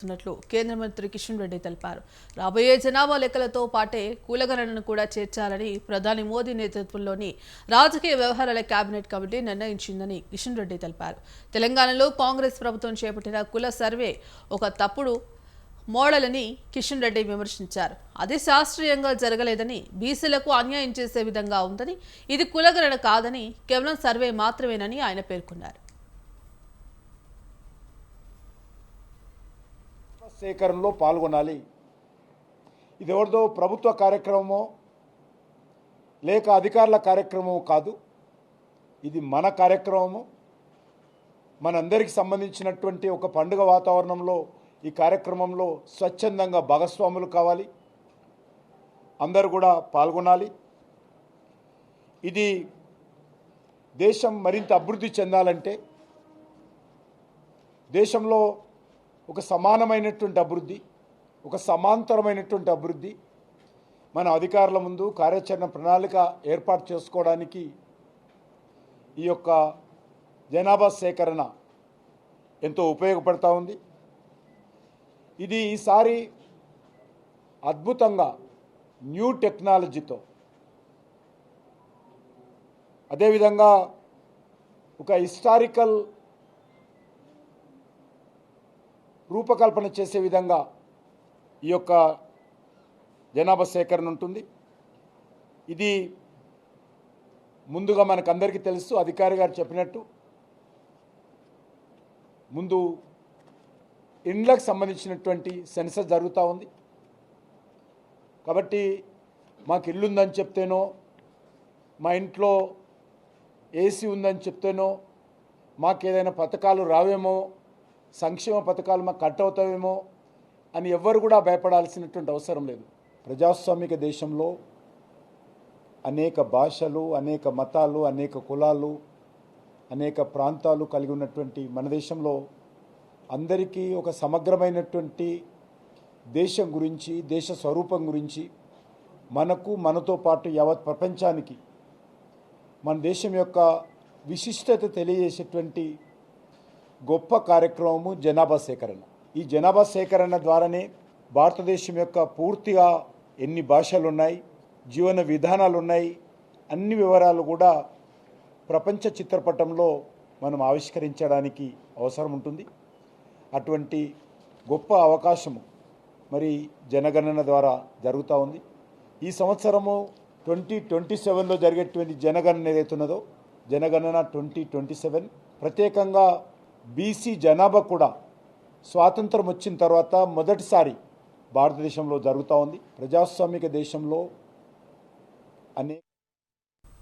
న్నట్లు కేంద్ర మంత్రి కిషన్ రెడ్డి తెలిపారు. రాబోయే జనాభా లెక్కలతో పాటే కులగణనను కూడా చేర్చాలని ప్రధాని మోదీ నేతృత్వంలోని రాజకీయ వ్యవహారాల కేబినెట్ కమిటీ నిర్ణయించిందని కిషన్ రెడ్డి తెలిపారు. తెలంగాణలో కాంగ్రెస్ ప్రభుత్వం చేపట్టిన కుల సర్వే ఒక తప్పుడు మోడల్ అని కిషన్ రెడ్డి విమర్శించారు. అది శాస్త్రీయంగా జరగలేదని, బీసీలకు అన్యాయం చేసే విధంగా ఉందని, ఇది కులగణన కాదని, కేవలం సర్వే మాత్రమేనని ఆయన పేర్కొన్నారు. సేకరణలో పాల్గొనాలి. ఇది ఎవరిదో ప్రభుత్వ కార్యక్రమమో లేక అధికారుల కార్యక్రమమో కాదు. ఇది మన కార్యక్రమము. మనందరికీ సంబంధించినటువంటి ఒక పండుగ వాతావరణంలో ఈ కార్యక్రమంలో స్వచ్ఛందంగా భాగస్వాములు కావాలి. అందరూ కూడా పాల్గొనాలి. ఇది దేశం మరింత అభివృద్ధి చెందాలంటే దేశంలో ఒక సమానమైనటువంటి అభివృద్ధి, ఒక సమాంతరమైనటువంటి అభివృద్ధి మన అధికారుల ముందు కార్యాచరణ ప్రణాళిక ఏర్పాటు చేసుకోవడానికి ఈ యొక్క జనాభా సేకరణ ఎంతో ఉపయోగపడతా ఉంది. ఇది ఈసారి అద్భుతంగా న్యూ టెక్నాలజీతో, అదేవిధంగా ఒక హిస్టారికల్ రూపకల్పన చేసే విధంగా ఈ యొక్క జనాభా సేకరణ ఉంటుంది. ఇది ముందుగా మనకందరికీ తెలుసు, అధికారి గారు చెప్పినట్టు ముందు ఇండ్లకు సంబంధించినటువంటి సెన్సస్ జరుగుతూ ఉంది. కాబట్టి మాకు ఇల్లు ఉందని చెప్తేనో, మా ఇంట్లో ఏసీ ఉందని చెప్తేనో, మాకు ఏదైనా పథకాలు రావేమో, సంక్షేమ పథకాలు మాకు కట్ అవుతావేమో అని ఎవ్వరు కూడా భయపడాల్సినటువంటి అవసరం లేదు. ప్రజాస్వామిక దేశంలో అనేక భాషలు, అనేక మతాలు, అనేక కులాలు, అనేక ప్రాంతాలు కలిగి ఉన్నటువంటి మన దేశంలో అందరికీ ఒక సమగ్రమైనటువంటి దేశం గురించి, దేశ స్వరూపం గురించి, మనకు మనతో పాటు యావత్ ప్రపంచానికి మన దేశం యొక్క విశిష్టత తెలియజేసేటువంటి గొప్ప కార్యక్రమము జనాభా సేకరణ. ఈ జనాభా సేకరణ ద్వారానే భారతదేశం యొక్క పూర్తిగా ఎన్ని భాషలు ఉన్నాయి, జీవన విధానాలు ఉన్నాయి, అన్ని వివరాలు కూడా ప్రపంచ చిత్రపటంలో మనం ఆవిష్కరించడానికి అవసరం ఉంటుంది. అటువంటి గొప్ప అవకాశము మరి జనగణన ద్వారా జరుగుతూ ఉంది. ఈ సంవత్సరము 2027లో జరిగేటువంటి జనగణన ఏదైతున్నదో, జనగణన 2027 ప్రత్యేకంగా బీసీ జనాభా కూడా స్వాతంత్రం వచ్చిన తర్వాత మొదటిసారి భారతదేశంలో జరుగుతూ ఉంది. ప్రజాస్వామిక దేశంలో అనేక